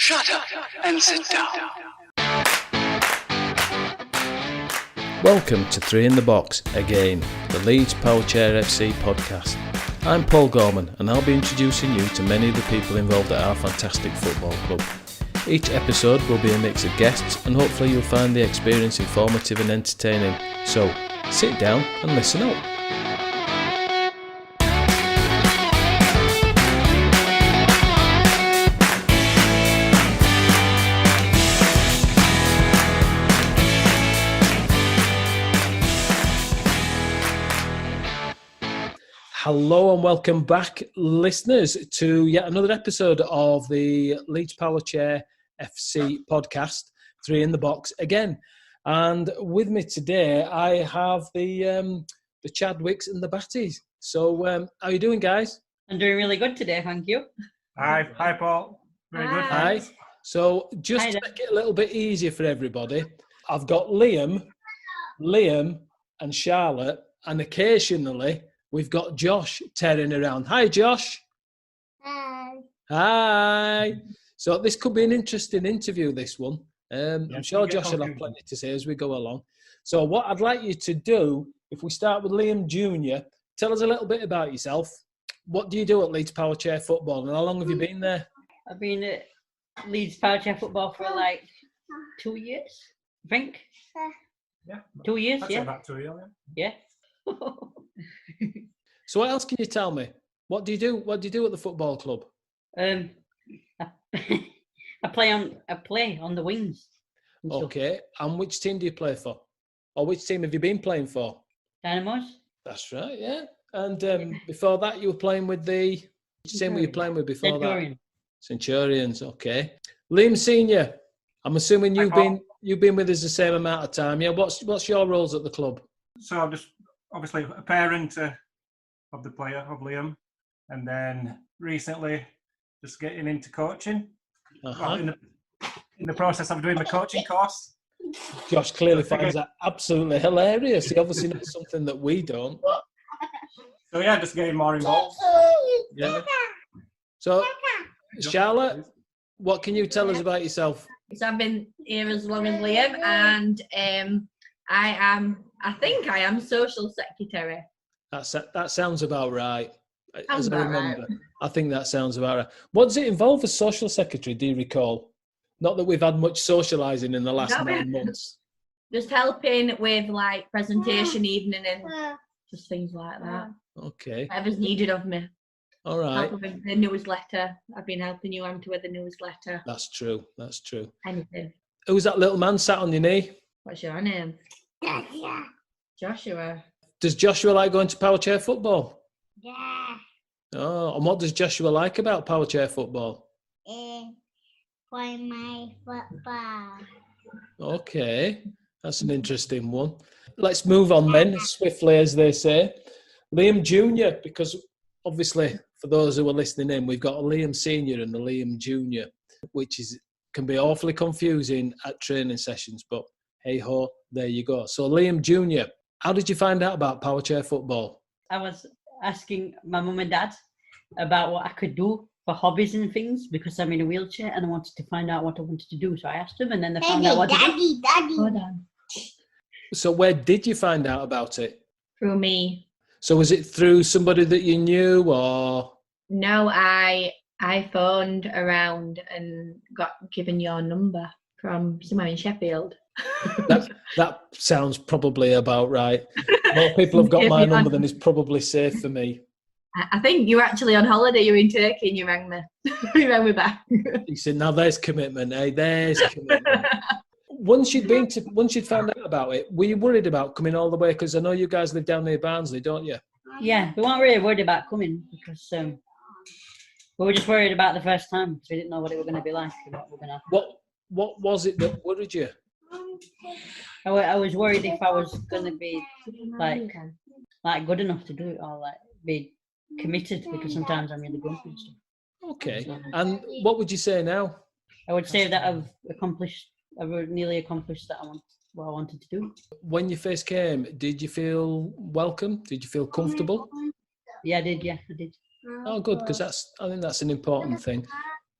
Shut up and sit down. Welcome to Three in the Box again, the Leeds Powerchair FC podcast. I'm Paul Gorman and I'll be introducing you to many of the people involved at our fantastic football club. Each episode will be a mix of guests and hopefully you'll find the experience informative and entertaining. So, sit down and listen up. Hello and welcome back, listeners, to yet another episode of the Leeds Powerchair FC podcast, Three in the Box again. And with me today, I have the Chadwicks and the Battys. So, how are you doing, guys? I'm doing really good today, thank you. Hi Paul. Very good. Hi. So, just to make it a little bit easier for everybody, I've got Liam, and Charlotte, and occasionally we've got Josh tearing around. Hi, Josh. Hi. Hi. So this could be an interesting interview, this one. I'm sure Josh will have plenty to say as we go along. So what I'd like you to do, if we start with Liam Jr., tell us a little bit about yourself. What do you do at Leeds Powerchair Football and how long have you been there? I've been at Leeds Powerchair Football for like 2 years, I think. Yeah. 2 years, I'd say about 2 years. Yeah. So what else can you tell me? What do you do? What do you do at the football club? I play on the wings. Okay. And which team do you play for? Or which team have you been playing for? Dynamos. That's right, yeah. And before that, you were playing with which team were you playing with before Centurion. that? Centurions, okay. Liam Senior, I'm assuming you've been with us the same amount of time. Yeah. What's your roles at the club? So I'm just obviously a parent of the player, of Liam, and then recently just getting into coaching. Well, in the process of doing my coaching course. Josh clearly finds that absolutely hilarious. He obviously knows something that we don't. So yeah, just getting more involved. Yeah. So, Charlotte, what can you tell us about yourself? So I've been here as long as Liam, and I think I am social secretary. That sounds about right. Sounds As I about remember, right. I think that sounds about right. What does it involve as social secretary? Do you recall? Not that we've had much socialising in the last 9 months. Just helping with like presentation evening and just things like that. Okay. Whatever's needed of me. All right. Help with the newsletter. I've been helping you Auntie with the newsletter. That's true. Anything. Who's that little man sat on your knee? What's your name? Joshua. Does Joshua like going to Powerchair Football? Yeah. Oh, and what does Joshua like about Powerchair Football? Play my football. Okay, that's an interesting one. Let's move on then, swiftly as they say. Liam Jr., because obviously for those who are listening in, we've got a Liam Senior and a Liam Jr., which can be awfully confusing at training sessions, but hey-ho, there you go. So Liam Jr., how did you find out about Powerchair Football? I was asking my mum and dad about what I could do for hobbies and things because I'm in a wheelchair and I wanted to find out what I wanted to do. So I asked them and then they found out what to do. Hold on. So where did you find out about it? Through me. So was it through somebody that you knew or? No, I phoned around and got given your number from somewhere in Sheffield. That sounds probably about right. More people have got my number than is probably safe for me. I think you were actually on holiday. You were in Turkey and you rang me. You rang me back. You said, "Now there's commitment, eh? There's commitment." Once you'd found out about it, were you worried about coming all the way? Because I know you guys live down near Barnsley, don't you? Yeah, we weren't really worried about coming because we were just worried about the first time because we didn't know what it was going to be like. What was it that worried you? I was worried if I was going to be like good enough to do it or like be committed because sometimes I'm really grumpy and stuff. Okay. And what would you say now? I would say that I've nearly accomplished what I wanted to do. When you first came, did you feel welcome? Did you feel comfortable? Yeah, I did. Oh, good, because I think that's an important thing.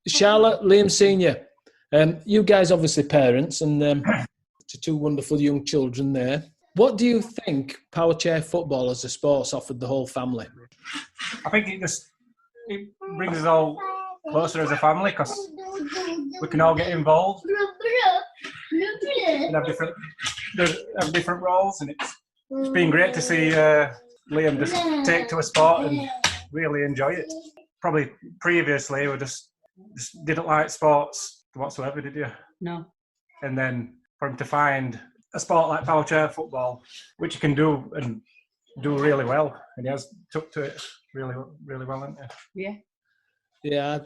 Charlotte, Liam Senior, You guys obviously parents and to two wonderful young children there. What do you think Powerchair football as a sport's offered the whole family? I think it brings us all closer as a family because we can all get involved and have different roles, and it's been great to see Liam just take to a sport and really enjoy it. Probably previously we just didn't like sports whatsoever, did you? No. And then for him to find a sport like Powerchair football, which he can do and do really well, and he has took to it really, really well, hasn't he? Yeah. Yeah,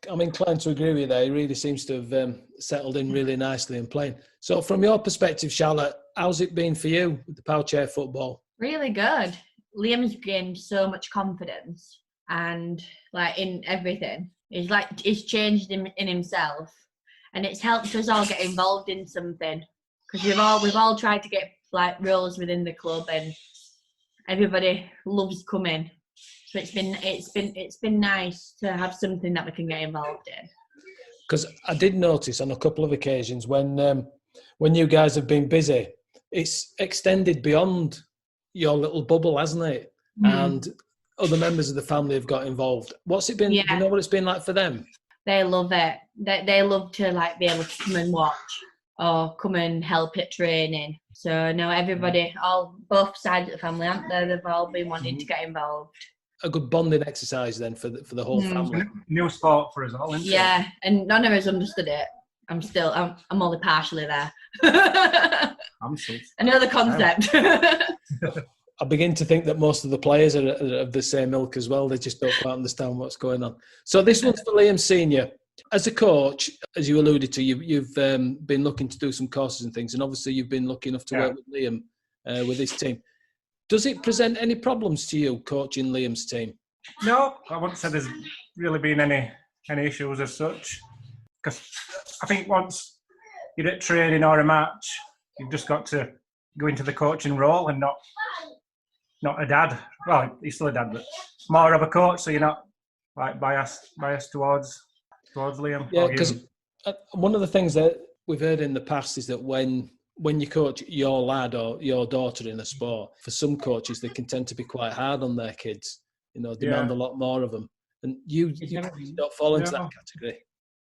I'm inclined to agree with you there. He really seems to have settled in really nicely and playing. So from your perspective, Charlotte, how's it been for you with the Powerchair football? Really good. Liam's gained so much confidence and like in everything. He's changed in himself, and it's helped us all get involved in something because we've all tried to get like roles within the club, and everybody loves coming. So it's been nice to have something that we can get involved in. Because I did notice on a couple of occasions when you guys have been busy, it's extended beyond your little bubble, hasn't it? And other members of the family have got involved. What's it been? Yeah. Do you know what it's been like for them? They love it. They love to like be able to come and watch or come and help at training. So no, everybody, both sides of the family, aren't they? They've all been wanting to get involved. A good bonding exercise then for the whole family. New sport for us all, isn't it? Yeah, and none of us understood it. I'm only partially there. I know the concept. I begin to think that most of the players are of the same ilk as well. They just don't quite understand what's going on. So this one's for Liam Senior. As a coach, as you alluded to, you've been looking to do some courses and things, and obviously you've been lucky enough to work with Liam with his team. Does it present any problems to you coaching Liam's team? No, I wouldn't say there's really been any issues as such. Because I think once you're at training or a match, you've just got to go into the coaching role and not a dad. Well, he's still a dad, but more of a coach, so you're not like biased towards Liam. Yeah, because one of the things that we've heard in the past is that when you coach your lad or your daughter in a sport, for some coaches, they can tend to be quite hard on their kids, demand a lot more of them. And you don't fall into that category.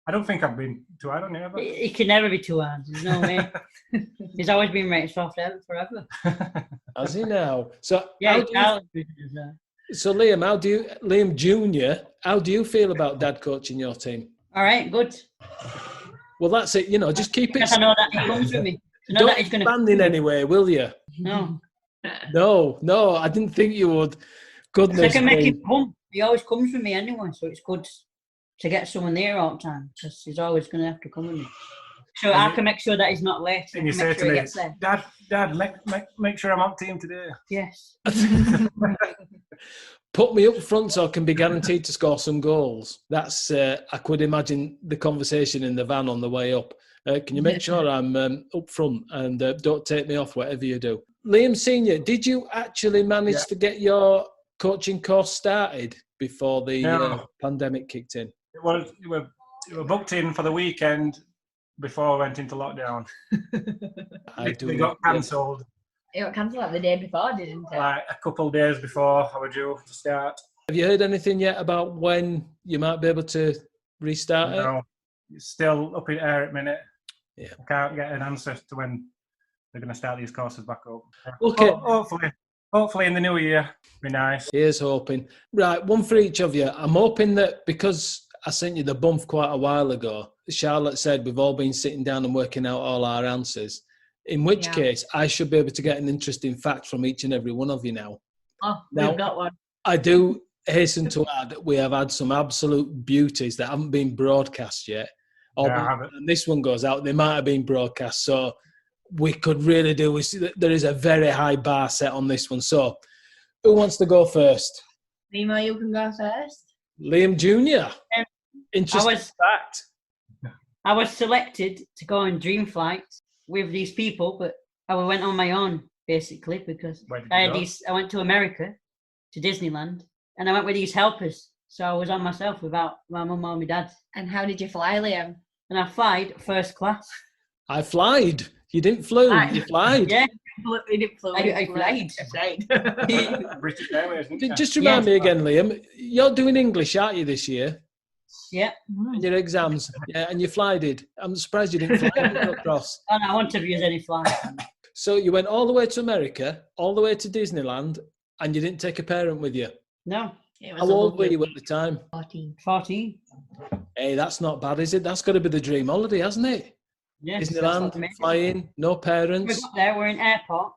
I don't think I've been too hard on him. He can never be too hard. There's no way. He's always been rated soft forever. Has he now? So yeah, so Liam Jr., how do you feel about Dad coaching your team? All right, good. Well, that's it. Just keep it. I know that he comes with me. Don't expand in any way, will you? No. No, I didn't think you would. Goodness. I can make him come. He always comes with me anyway, so it's good to get someone there all the time because he's always going to have to come with me. So I can make sure that he's not late. And you say to me, Dad, make sure I'm on team today. Yes. Put me up front so I can be guaranteed to score some goals. That's, I could imagine the conversation in the van on the way up. Can you make sure I'm up front and don't take me off, whatever you do? Liam Senior, did you actually manage to get your coaching course started before the pandemic kicked in? We were booked in for the weekend before we went into lockdown. It got cancelled. It got cancelled like the day before, didn't it? Like a couple of days before I was due to start. Have you heard anything yet about when you might be able to restart it? No, it's still up in the air at the minute. Yeah. I can't get an answer to when they're going to start these courses back up. Okay. Hopefully in the new year. Be nice. Here's hoping. Right, one for each of you. I'm hoping that because I sent you the bump quite a while ago, Charlotte said we've all been sitting down and working out all our answers. In which case, I should be able to get an interesting fact from each and every one of you now. Oh, now, we've got one. I do hasten to add that we have had some absolute beauties that haven't been broadcast yet. And this one goes out, they might have been broadcast. So we could really do with, there is a very high bar set on this one. So who wants to go first? Nemo, you can go first. Liam Jr. Interesting fact. I was selected to go on dream flights with these people, but I went on my own basically because I went to America, to Disneyland, and I went with these helpers. So I was on myself without my mum or my dad. And how did you fly, Liam? And I flied first class. I flied. You didn't flew. You flied. Yeah. He didn't flew. I flied. British Airways, isn't it? Just remind me again, Liam. You're doing English, aren't you, this year? Yeah. And your exams. Yeah, and you flied. I'm surprised you didn't fly across. Oh, no, I won't have used any flight. So you went all the way to America, all the way to Disneyland, and you didn't take a parent with you. No. How old were you at the time? 14. Hey, that's not bad, is it? That's got to be the dream holiday, hasn't it? Yeah. Disneyland, flying, no parents. We got there, we're in airport.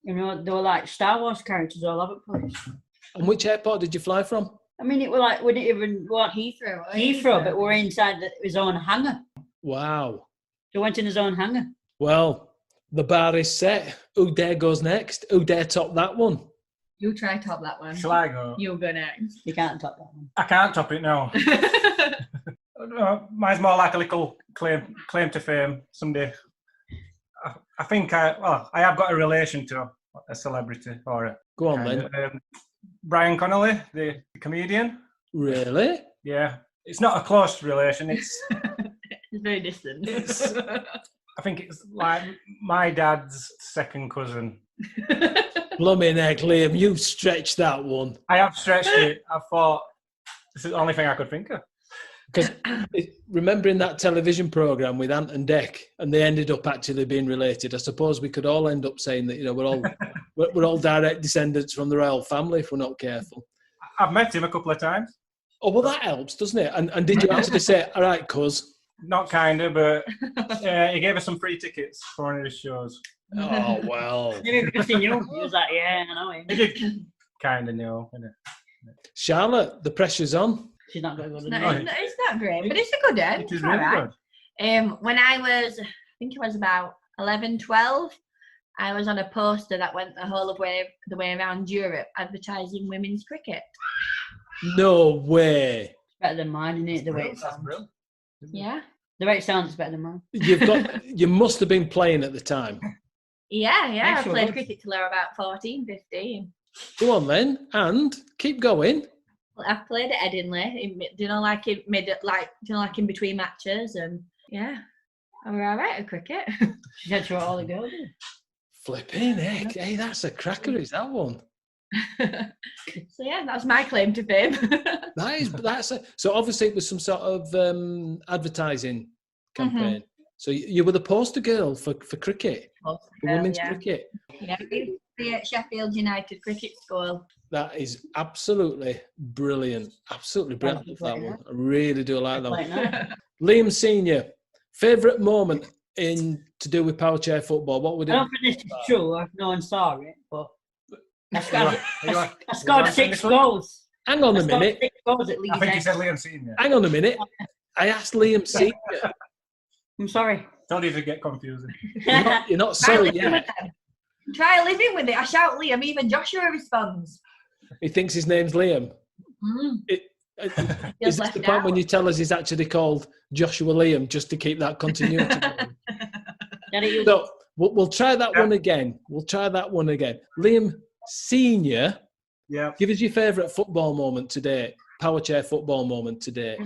You know, they were like Star Wars characters all over the place. And which airport did you fly from? I mean, it was like, we didn't even want Heathrow, but we're inside his own hangar. Wow. So we went in his own hangar. Well, the bar is set. Who dare goes next? Who dare top that one? You try top that one. Shall I go? You go next. You can't top that one. I can't top it now. Mine's more like a little claim to fame someday. I think I have got a relation to a celebrity or a. Go on, then. Brian Connolly, the comedian. Really? Yeah, it's not a close relation. It's It's very distant. I think it's like my dad's second cousin. Blooming heck, Liam, you've stretched that one. I have stretched it. I thought this is the only thing I could think of. Because remembering that television programme with Ant and Dec, and they ended up actually being related, I suppose we could all end up saying that, you know, we're all direct descendants from the royal family if we're not careful. I've met him a couple of times. Oh, well, that helps, doesn't it? And did you actually say, all right, cuz? Not kind of, but he gave us some free tickets for one of his shows. Oh, well. Maybe because he knew. He was like, yeah, I know him. He did kind of know, innit? Charlotte, the pressure's on. She's not going to go It's not great, but it's a good end. It is It's really alright. good. When I think it was about 11, 12, I was on a poster that went the whole of the way around Europe advertising women's cricket. No way. It's better than mine, isn't it? The way it That's sounds. brilliant. Yeah. The way it sounds is better than mine. You must have been playing at the time. Yeah. I Actually, played was. cricket till I was about 14, 15. Go on then, and keep going. Well, I've played at Edinley, in between matches, and yeah, I was alright at cricket. She said she wrote all the girls. Flipping heck. Hey, that's a cracker, is that one? So yeah, that's my claim to fame. So obviously it was some sort of advertising campaign. So you were the poster girl for cricket, for women's cricket. Yeah, the Sheffield United Cricket School. That is absolutely brilliant. Absolutely brilliant. I love that one. I really do like that one. Liam Senior, favourite moment to do with Powerchair football? What would it? I don't think this is true. No one saw it, but I I scored 6 goals. Hang on a minute. 6 goals at Leeds. think you said Liam Senior. Hang on a minute. I asked Liam Senior. I'm sorry. Don't even get confusing. You're not sorry yet. Try living with it. I shout Liam, even Joshua responds. He thinks his name's Liam. Is this the point when you tell us he's actually called Joshua Liam just to keep that continuity going? So we'll try that one again. Liam Senior, give us your favourite football moment today, Powerchair football moment today.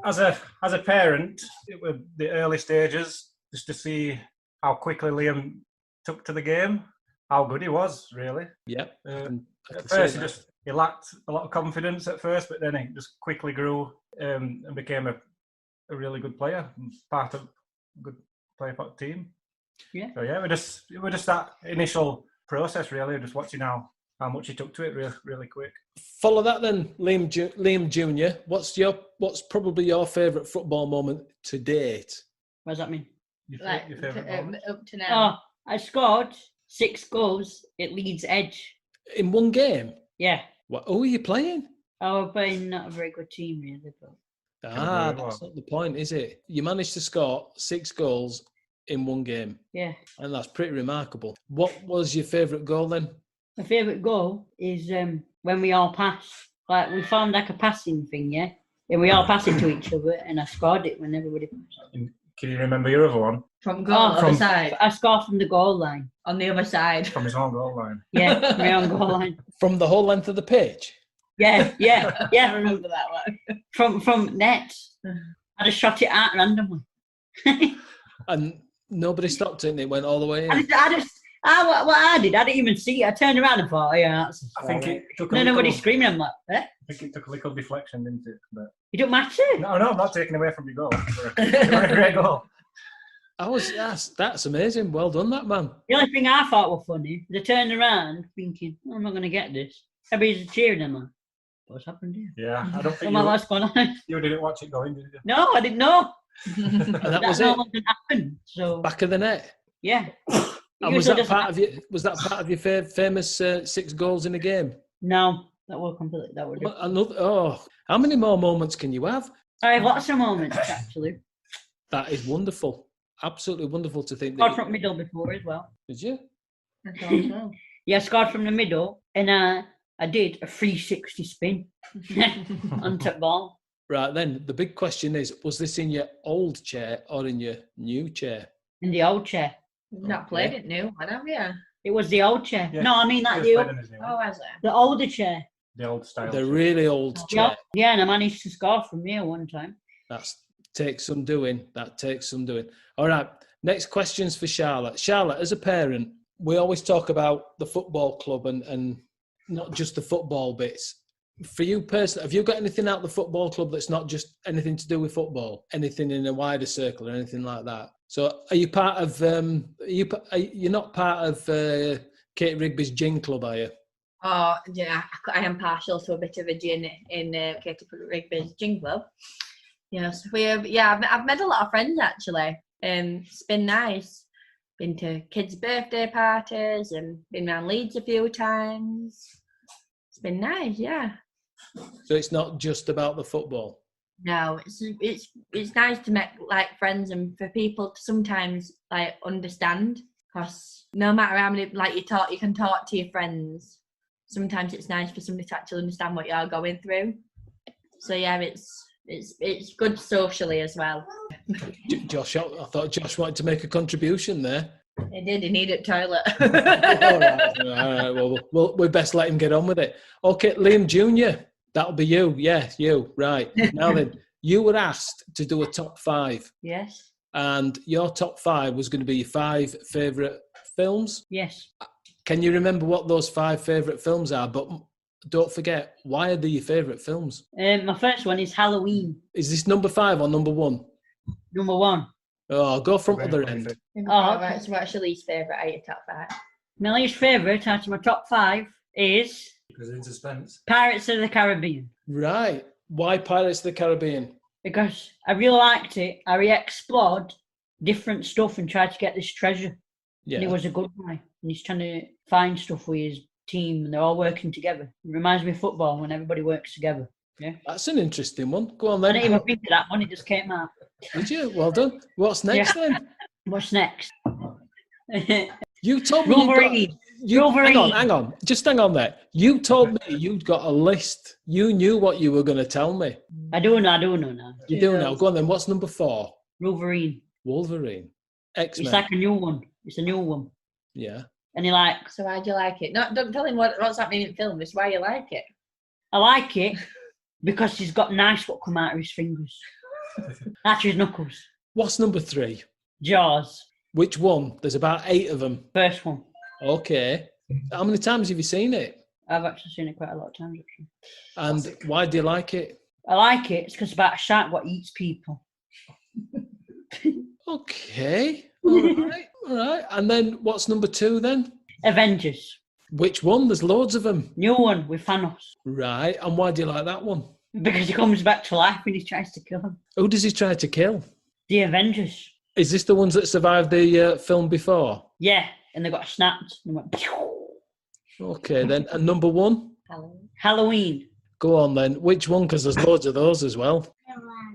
As a parent, it was the early stages, just to see how quickly Liam took to the game, how good he was, really. Yep. At first, he lacked a lot of confidence at first, but then he just quickly grew and became a really good player, part of a good player for the team. Yeah. So yeah, it was just that initial process, really, just watching how much he took to it really quick. Follow that then, Liam Junior. What's probably your favourite football moment to date? What does that mean? Your favourite moment? Up to now. I scored 6 goals at Leeds Edge. In one game? Yeah. Who are you playing? I was playing not a very good team, really. But... That's not the point, is it? You managed to score 6 goals in one game. Yeah. And that's pretty remarkable. What was your favourite goal then? My favourite goal is when we all pass. Like, we found like a passing thing, yeah? And we all pass it to each other, and I scored it when everybody passed. Can you remember your other one? From the side? I scored from the goal line. On the other side. From his own goal line. Yeah, my own goal line. From the whole length of the pitch? Yeah. I remember that one. From net. I just shot it out randomly. And nobody stopped it and it went all the way in. What I did, I didn't even see it. I turned around and thought, yeah, that's I think it took nobody screaming. I'm like, eh? I think it took a little deflection, didn't it? But You don't matter. no, I'm not taking away from your goal. It was a great goal. That's amazing. Well done, that man. The only thing I thought was funny was I turned around thinking, I'm not going to get this. Everybody's cheering. I'm like, what's happened here? Yeah, I don't think What's going on? you didn't watch it going, did you? No, I didn't know. And that was not it. happened. So Back of the net. yeah. And was that part of your famous 6 goals in a game? No, that was completely. That was. How many more moments can you have? I have lots of moments actually. That is wonderful. Absolutely wonderful to think. Scored from middle before as well. Did you? Yeah, I scored from the middle, and I did a 360 spin on top ball. Right then, the big question is: was this in your old chair or in your new chair? In the old chair. You've not played it new one, have you? It was the old chair. Yeah, No, I mean like Oh, has it? the older chair. the old style. The really old chair. Yeah, and I managed to score from here one time. That takes some doing. All right. Next question's for Charlotte. Charlotte, as a parent, we always talk about the football club and not just the football bits. For you personally, have you got anything out of the football club that's not just anything to do with football? Anything in a wider circle or anything like that? So, are you part of? You're not part of Kate Rigby's gin club, are you? Oh, yeah, I am partial to a bit of a gin in Katie Rigby's gin club. Yes, I've met a lot of friends actually. It's been nice. Been to kids' birthday parties and been around Leeds a few times. It's been nice, yeah. So it's not just about the football. No, it's nice to make like friends and for people to sometimes like understand, because no matter how many you can talk to your friends. Sometimes it's nice for somebody to actually understand what you're going through. So yeah, it's good socially as well. Josh, I thought Josh wanted to make a contribution there. He did. He needed toilet. All right. Well, we best let him get on with it. Okay, Liam Jr. That'll be you. Yeah, you. Right. Now then, you were asked to do a top 5. Yes. And your top 5 was going to be your 5 favourite films. Yes. Can you remember what those 5 favourite films are? But don't forget, why are they your favourite films? My first one is Halloween. Is this number 5 or number 1? Number 1. Oh, go from other end. Right, so what's your least favourite out of your top 5? My least favourite out of my top 5 is Because in suspense. Pirates of the Caribbean. Right. Why Pirates of the Caribbean? Because I really liked it. I re-explored different stuff and tried to get this treasure. Yeah. And he was a good guy. And he's trying to find stuff with his team and they're all working together. It reminds me of football when everybody works together. Yeah. That's an interesting one. Go on I then. didn't even think of that one. It just came out. Did you? Well done. What's next then? What's next? You told me Wolverine. Wolverine. Hang on. Just hang on there. You told me you'd got a list. You knew what you were going to tell me. I do know now. You do now. Go on then. What's number 4? Wolverine. X-Men. It's like a new one. It's a new one. Yeah. And he like... So why do you like it? No, don't tell him what's happening in film. It's why you like it. I like it because he's got nice what come out of his fingers. That's his knuckles. What's number 3? Jaws. Which one? There's about 8 of them. First one. Okay. How many times have you seen it? I've actually seen it quite a lot of times. Actually. And why do you like it? I like it. It's because it's about a shark what eats people. Okay. All right. And then what's number 2 then? Avengers. Which one? There's loads of them. New one with Thanos. Right. And why do you like that one? Because he comes back to life and he tries to kill him. Who does he try to kill? The Avengers. Is this the ones that survived the film before? Yeah. And they got snapped. And went, pew! Okay then. And number 1? Halloween. Go on then. Which one? Because there's loads of those as well.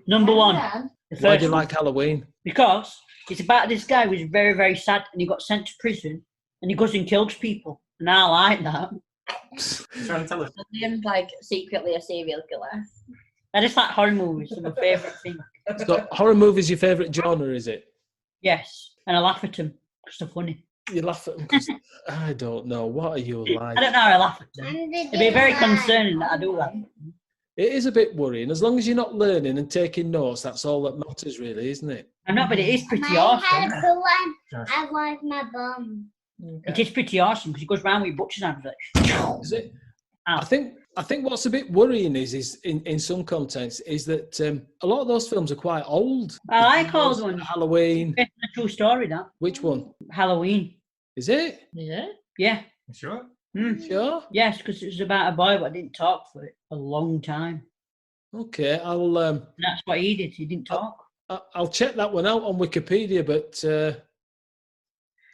Number 1. Why do you like Halloween? Because it's about this guy who's very, very sad and he got sent to prison and he goes and kills people. And I like that. Trying to tell us. Liam's like secretly a serial killer. I just like horror movies. They're my favourite thing. So horror movies your favourite genre, is it? Yes. And I laugh at them because they're funny. You laugh at them because I don't know. What are you like? I don't know how I laugh at them. It'd be very concerning that I do that. It is a bit worrying. As long as you're not learning and taking notes, that's all that matters, really, isn't it? I know, but it is pretty I awesome. had a cool one. I like my bum. It is pretty awesome because he goes round with butchers and like, Is it? Ow. I think what's a bit worrying is in some contexts is that a lot of those films are quite old. I like old ones. Halloween. It's a true story, that. Which one? Halloween. Is it? Yeah. Yeah. Sure. Sure. Yes, because it was about a boy but didn't talk for a long time. Okay, And that's what he did. He didn't talk. I'll check that one out on Wikipedia, but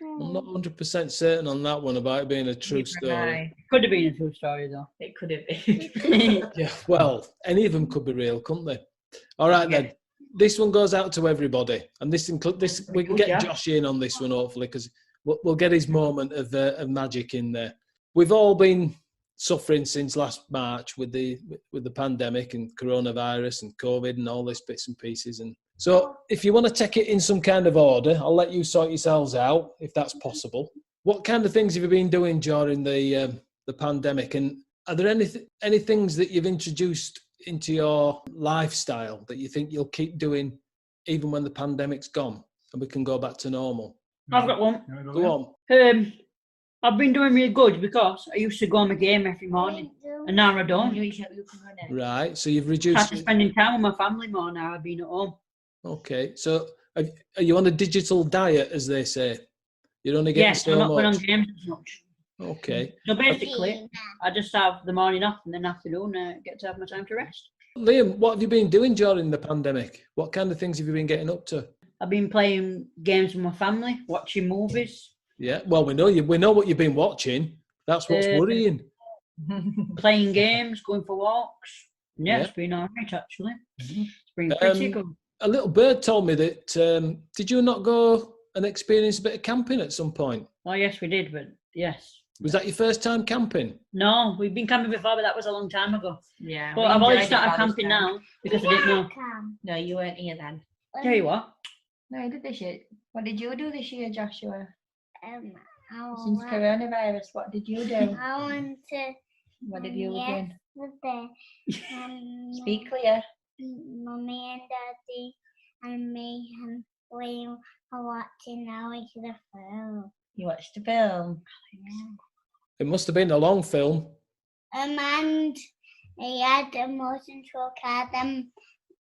I'm not 100% certain on that one about it being a true story. Could have been a true story, though. It could have been. Yeah, well, any of them could be real, couldn't they? All right, then. This one goes out to everybody, and this we can get Josh in on this one hopefully because we'll get his moment of magic in there. We've all been suffering since last March with the pandemic and coronavirus and COVID and all this bits and pieces. And so, if you want to take it in some kind of order, I'll let you sort yourselves out if that's possible. What kind of things have you been doing during the pandemic, and are there any things that you've introduced into your lifestyle that you think you'll keep doing even when the pandemic's gone and we can go back to normal? I've got one. Go on. I've been doing really good because I used to go on my game every morning, and now I don't. Right, so you've I'm reduced... spending time with my family more now. I've been at home. Okay, so are you on a digital diet, as they say? You're only getting Yes, so I'm not much? going on games as much. Okay. So basically, I just have the morning off and then afternoon get to have my time to rest. Liam, what have you been doing during the pandemic? What kind of things have you been getting up to? I've been playing games with my family, watching movies. Yeah, well, we know what you've been watching. That's what's worrying. Playing games, going for walks. Yeah, Yeah. it's been all right, actually. It's been pretty good. A little bird told me that, did you not go and experience a bit of camping at some point? Oh, yes, we did, but yes. Was that your first time camping? No, we've been camping before, but that was a long time ago. Yeah. But I've already started camping now because I didn't know. No, you weren't here then. Tell you what. No, I did this year. What did you do this year, Joshua? Since I coronavirus, what did you do? want to. What did you do? Yesterday, Speak clear. Mummy and Daddy and me and we are watching now into the film. You watched the film. It must have been a long film. And he had a motion truck and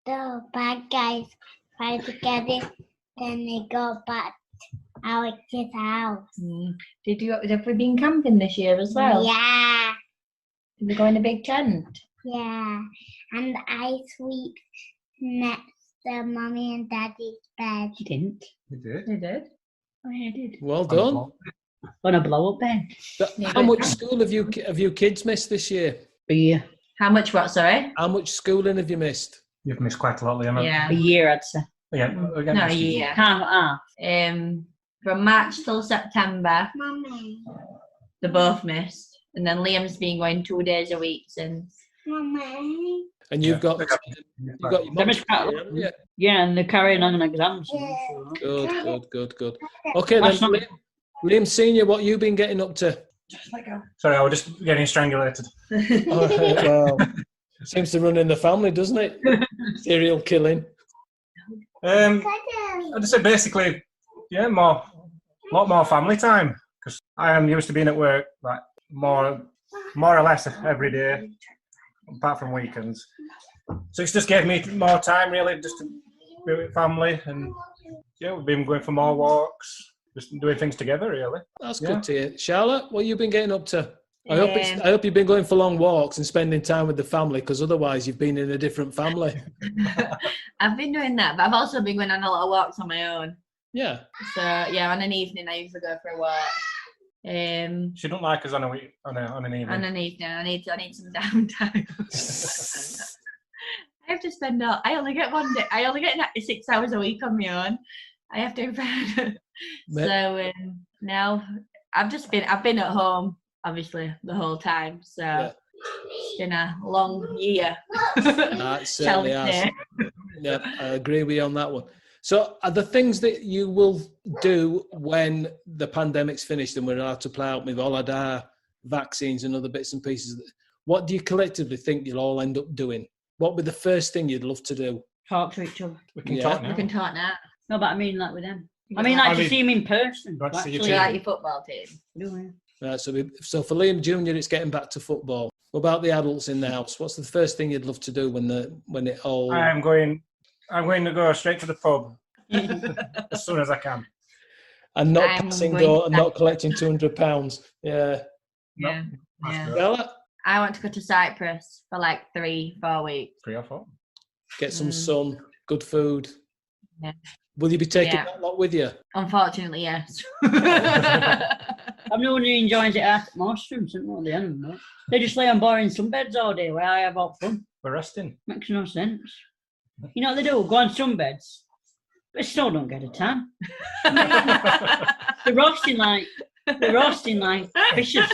the bad guys tried to get it. Then they got back Alex's house. Have we been camping this year as well? Yeah, Did we go in a big tent? yeah. And I sleep next to Mummy and Daddy's bed. You didn't. You did. We did. Oh, yeah, I did. Well done. On a blow-up bed. How much school have you kids missed this year? A year. How much what, sorry? How much schooling have you missed? You've missed quite a lot, Liam. Yeah. A year, I'd say. Yeah. No, a year. Half. From March till September, Mummy, they both missed. And then Liam's been going 2 days a week since. Mummy. And you've got your They mum. missed quite a lot. Yeah. Yeah, and they're carrying on exams. Good. Okay then, Liam Senior, what have you been getting up to? Sorry, I was just getting strangulated. All right, well, seems to run in the family, doesn't it? Serial killing. I'd say basically, yeah, a lot more family time because I am used to being at work like more or less every day, apart from weekends. So it's just gave me more time really, just to be with family, and yeah, we've been going for more walks, just doing things together really. That's good to hear. Charlotte, what have you been getting up to? I hope you've been going for long walks and spending time with the family, because otherwise you've been in a different family. I've been doing that, but I've also been going on a lot of walks on my own. Yeah. So yeah, on an evening I usually go for a walk. She don't like us on an evening. On an evening, I need some downtime. I have to spend I only get 1 day. I only get 6 hours a week on my own. I have to. So now I've been at home obviously the whole time. So it's been a long year. That certainly has. Yeah, I agree with you on that one. So are the things that you will do when the pandemic's finished and we're allowed to play out, we've all had our vaccines and other bits and pieces, What do you collectively think you'll all end up doing? What would be the first thing you'd love to do? Talk to each other. We can Yeah. talk now. We can talk now. No, but I mean like with them. I mean like to see him in person. Right, so you Actually, two- Like your football team. doing. Right, so for Liam Jr., it's getting back to football. What about the adults in the house? What's the first thing you'd love to do when it all... I'm going to go straight to the pub as soon as I can. And not I'm passing going go to- and not collecting £200. Yeah. Yeah. That's Yeah. good. Bella, I want to go to Cyprus for like 3-4 weeks. 3 or 4. get some sun, good food. Yeah. Will you be taking Yeah. that lot with you? Unfortunately, yes. I'm the one who enjoys it at most rooms, isn't it? The animal. They just lay on boring sunbeds all day where I have all fun. We're resting. Makes no sense. You know what they do? Go on sunbeds. But still don't get a tan. They're roasting like fishes.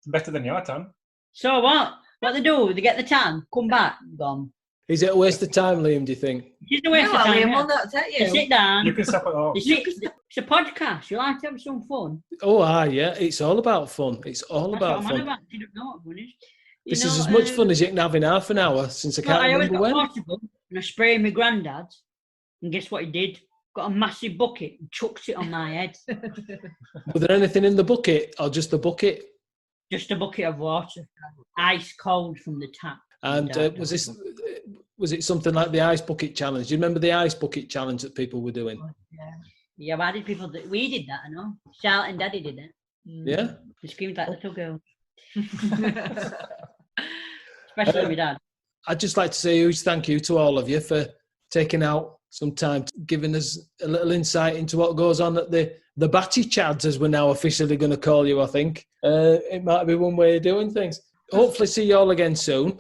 Better than your tan. So what? What they do? They get the tan, come back, gone. Is it a waste of time, Liam, do you think? It's a waste No, of time. Liam yeah. will not take They you. sit down. You can stop it all. It's a podcast. You like to have some fun. Oh, yeah. It's all about fun. It's all That's about what I'm on fun. about. You don't know what fun is. You This know, is as much fun as you can have in half an hour since I well, can't I always remember got when. Portugal and I sprayed my granddad, and guess what he did? Got a massive bucket and chucked it on my head. Was there anything in the bucket or just the bucket? Just a bucket of water, ice cold from the tap. And was it something like the ice bucket challenge? Do you remember the ice bucket challenge that people were doing? Yeah, why did people do? We did that, I know. Charlotte and Daddy did it. Yeah. They screamed like little girls. Especially my dad. I'd just like to say a huge thank you to all of you for taking out some time, giving us a little insight into what goes on at the Batty Chads, as we're now officially going to call you, I think. It might be one way of doing things. Hopefully see you all again soon.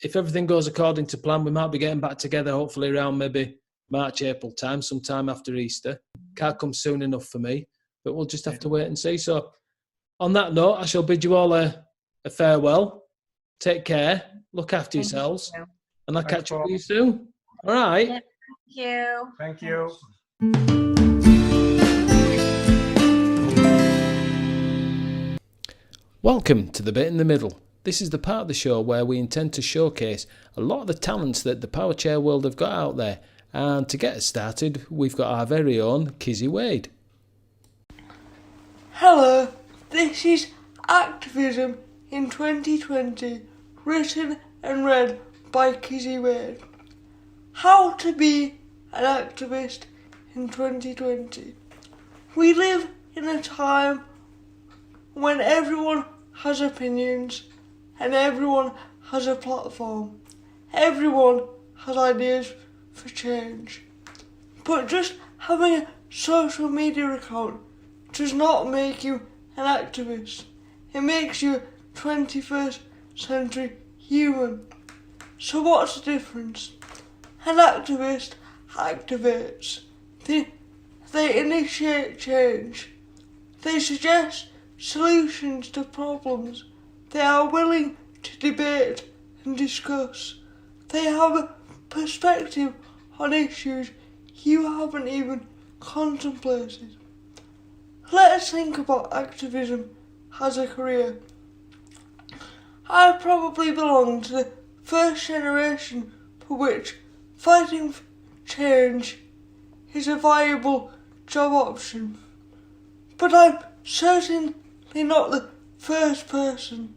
If everything goes according to plan, we might be getting back together hopefully around maybe March, April time, sometime after Easter. Can't come soon enough for me, but we'll just have to wait and see. So on that note, I shall bid you all a farewell. Take care, look after yourselves, and I'll catch up with you soon. All right. Thank you. Thank you. Welcome to the bit in the middle. This is the part of the show where we intend to showcase a lot of the talents that the Powerchair world have got out there. And to get us started, we've got our very own Kizzy Wade. Hello, this is Activism in 2020, written and read by Kizzy Wade. How to be an activist in 2020. We live in a time when everyone has opinions and everyone has a platform. Everyone has ideas for change. But just having a social media account does not make you an activist. It makes you a 21st century human. So what's the difference? An activist activates. They initiate change. They suggest solutions to problems. They are willing to debate and discuss. They have a perspective on issues you haven't even contemplated. Let's think about activism as a career. I probably belong to the first generation for which fighting for change is a viable job option. But I'm certainly not the first person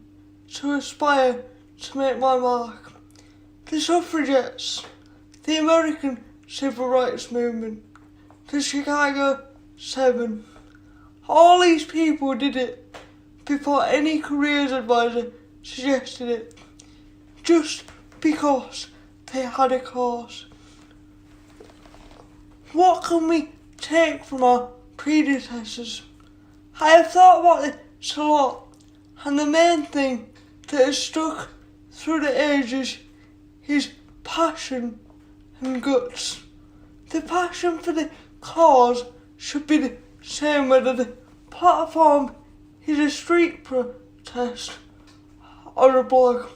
to aspire to make my mark. The suffragettes, the American Civil Rights Movement, the Chicago 7, all these people did it before any careers advisor suggested it, just because they had a cause. What can we take from our predecessors? I have thought about this a lot, and the main thing that has stuck through the ages is passion and guts. The passion for the cause should be the same whether the platform is a street protest or a blog.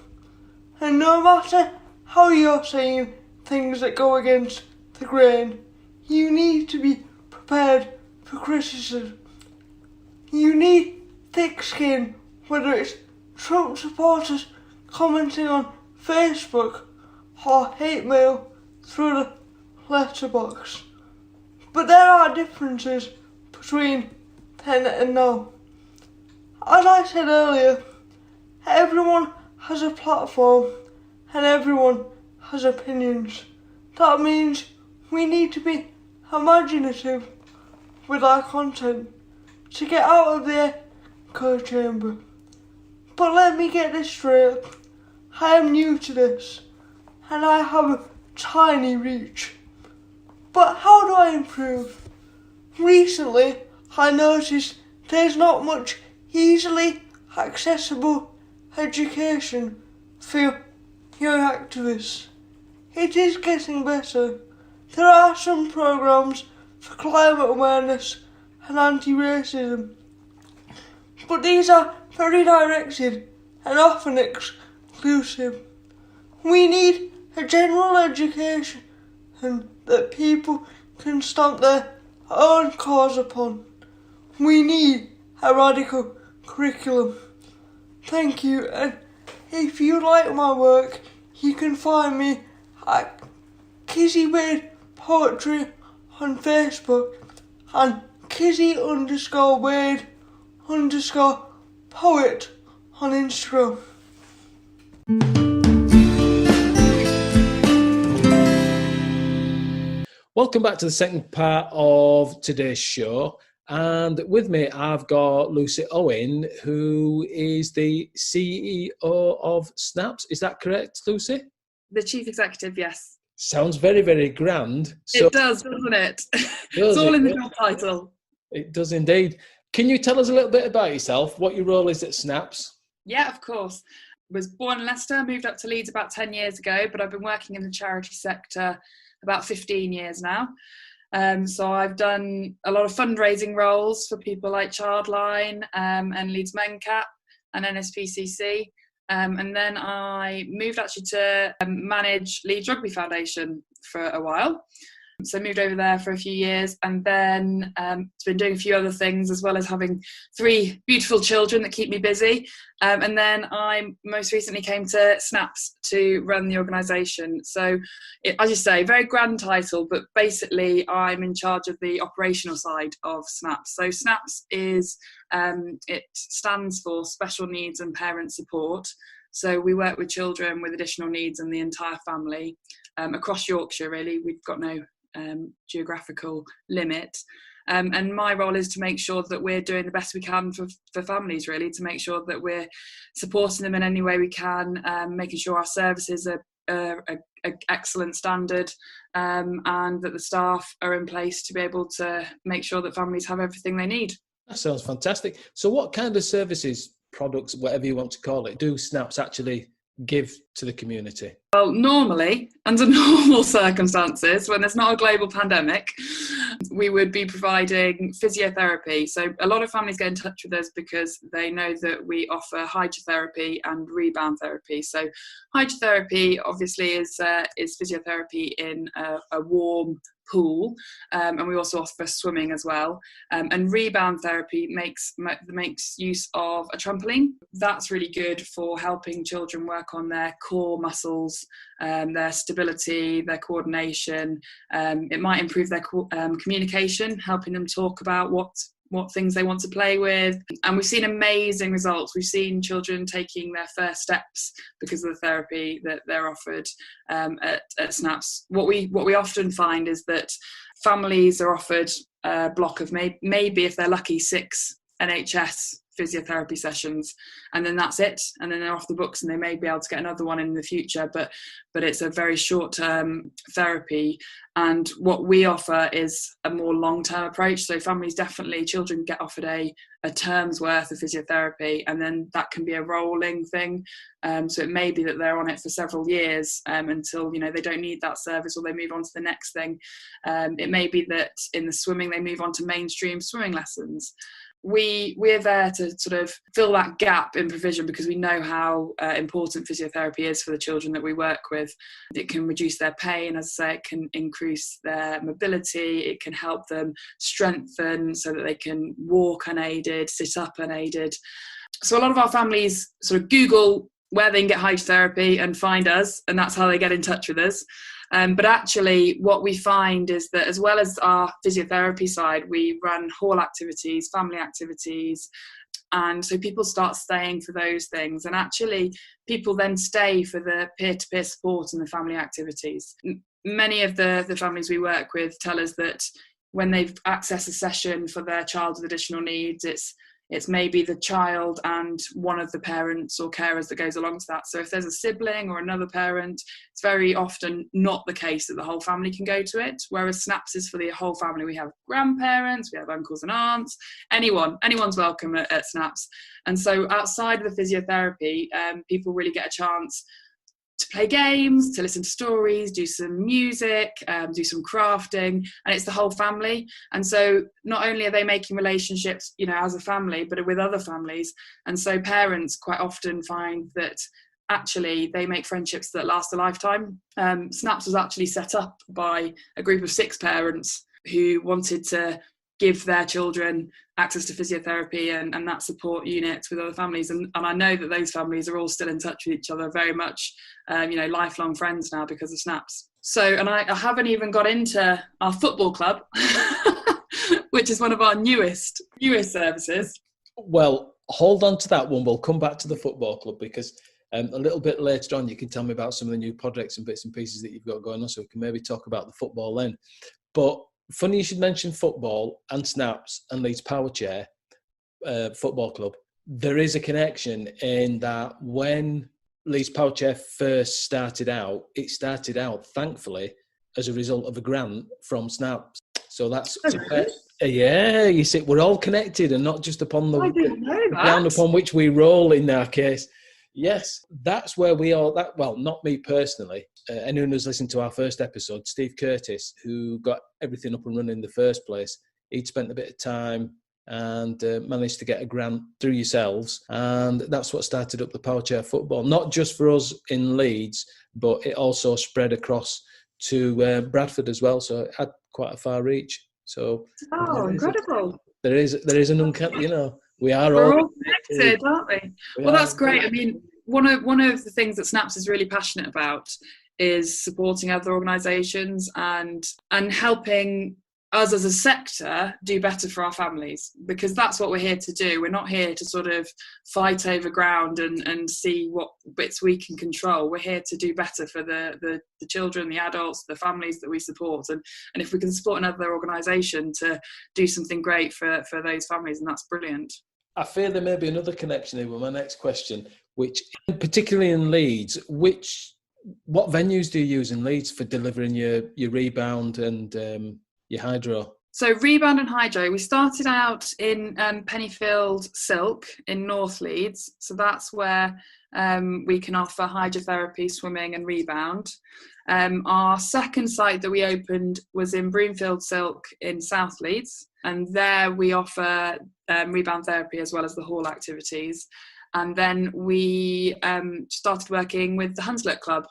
And no matter how you're saying things that go against the grain, you need to be prepared for criticism. You need thick skin, whether it's Trump supporters commenting on Facebook or hate mail through the letterbox. But there are differences between then and now. As I said earlier, everyone has a platform and everyone has opinions. That means we need to be imaginative with our content to get out of the echo chamber. But let me get this straight. I am new to this and I have a tiny reach. But how do I improve? Recently, I noticed there's not much easily accessible education for young activists. It is getting better. There are some programs for climate awareness and anti-racism, but these are very directed and often exclusive. We need a general education that people can stamp their own cause upon. We need a radical curriculum. Thank you, and if you like my work, you can find me at Kizzy Wade Poetry on Facebook and Kizzy_Wade_poet on Instagram. Welcome back to the second part of today's show. And with me, I've got Lucy Owen, who is the CEO of SNAPS. Is that correct, Lucy? The Chief Executive, yes. Sounds very, very grand. So, it does, doesn't it? It's all in the job title. It does indeed. Can you tell us a little bit about yourself, what your role is at SNAPS? Yeah, of course. Was born in Leicester, moved up to Leeds about 10 years ago, but I've been working in the charity sector about 15 years now. So I've done a lot of fundraising roles for people like Childline and Leeds MenCap and NSPCC. And then I moved actually to manage Leeds Rugby Foundation for a while. So I moved over there for a few years and then been doing a few other things as well as having 3 beautiful children that keep me busy. And then I most recently came to SNAPS to run the organisation. So as you say, very grand title, but basically I'm in charge of the operational side of SNAPS. So SNAPS is, it stands for Special Needs and Parent Support. So we work with children with additional needs and the entire family across Yorkshire, really. We've got no geographical limit. And my role is to make sure that we're doing the best we can for families, really, to make sure that we're supporting them in any way we can, making sure our services are excellent standard, and that the staff are in place to be able to make sure that families have everything they need. That sounds fantastic. So what kind of services, products, whatever you want to call it, do SNAPS actually give to the community? Well, normally, under normal circumstances, when there's not a global pandemic, we would be providing physiotherapy. So a lot of families get in touch with us because they know that we offer hydrotherapy and rebound therapy. So hydrotherapy obviously is physiotherapy in a warm pool, and we also offer swimming as well, and rebound therapy makes use of a trampoline. That's really good for helping children work on their core muscles, their stability, their coordination. It might improve their communication, helping them talk about what things they want to play with. And we've seen amazing results. We've seen children taking their first steps because of the therapy that they're offered at SNAPS. What we often find is that families are offered a block of maybe, if they're lucky, 6 NHS physiotherapy sessions, and then that's it, and then they're off the books, and they may be able to get another one in the future, but it's a very short-term therapy. And what we offer is a more long-term approach. So children get offered a term's worth of physiotherapy, and then that can be a rolling thing. So it may be that they're on it for several years until they don't need that service, or they move on to the next thing. It may be that in the swimming they move on to mainstream swimming lessons. We're there to sort of fill that gap in provision because we know how important physiotherapy is for the children that we work with. It can reduce their pain, as I say, it can increase their mobility, it can help them strengthen so that they can walk unaided, sit up unaided. So a lot of our families sort of Google where they can get hydrotherapy and find us, and that's how they get in touch with us. But actually what we find is that as well as our physiotherapy side, we run hall activities, family activities, and so people start staying for those things, and actually people then stay for the peer-to-peer support and the family activities. Many of the families we work with tell us that when they've accessed a session for their child with additional needs, it's maybe the child and one of the parents or carers that goes along to that. So if there's a sibling or another parent, it's very often not the case that the whole family can go to it. Whereas SNAPS is for the whole family. We have grandparents, we have uncles and aunts, anyone's welcome at SNAPS. And so outside of the physiotherapy, people really get a chance to play games, to listen to stories, do some music, do some crafting, and it's the whole family. And so not only are they making relationships, as a family, but with other families. And so parents quite often find that actually they make friendships that last a lifetime. SNAPS was actually set up by a group of 6 parents who wanted to give their children access to physiotherapy and that support unit with other families. And I know that those families are all still in touch with each other, very much, lifelong friends now because of SNAPS. So, and I haven't even got into our football club, which is one of our newest services. Well, hold on to that one. We'll come back to the football club because a little bit later on, you can tell me about some of the new projects and bits and pieces that you've got going on, so we can maybe talk about the football then. But funny you should mention football and SNAPS and Leeds Powerchair Football Club. There is a connection in that when Leeds Powerchair first started out, it started out, thankfully, as a result of a grant from SNAPS. So that's, you see, we're all connected and not just upon the ground upon which we roll in our case. Yes, that's where we all, not me personally. Anyone who's listened to our first episode, Steve Curtis, who got everything up and running in the first place, he'd spent a bit of time and managed to get a grant through yourselves. And that's what started up the Powerchair football, not just for us in Leeds, but it also spread across to Bradford as well. So it had quite a far reach. So incredible. There is an uncanny, we're all connected, aren't we? Well, that's great. I mean, one of the things that SNAPS is really passionate about is supporting other organisations and helping us as a sector do better for our families, because that's what we're here to do. We're not here to sort of fight over ground and see what bits we can control. We're here to do better for the children, the adults, the families that we support, and if we can support another organisation to do something great for those families, and that's brilliant. I fear there may be another connection here with my next question, which particularly in Leeds, what venues do you use in Leeds for delivering your rebound and your hydro? So rebound and hydro, we started out in Pennyfield Silk in North Leeds. So that's where we can offer hydrotherapy, swimming and rebound. Our second site that we opened was in Broomfield Silk in South Leeds. And there we offer rebound therapy as well as the hall activities. And then we started working with the Hunslet Club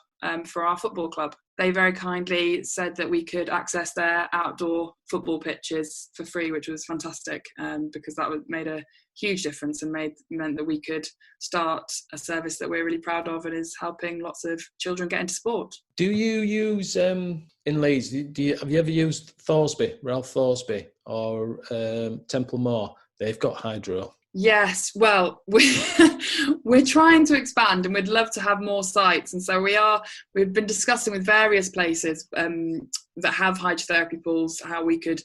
for our football club. They very kindly said that we could access their outdoor football pitches for free, which was fantastic, because that made a huge difference and meant that we could start a service that we're really proud of and is helping lots of children get into sport. Do you use, in Leeds, have you ever used Ralph Thoresby or Temple Moor? They've got hydro. Yes, well, we're trying to expand and we'd love to have more sites. And so we've been discussing with various places that have hydrotherapy pools, how we could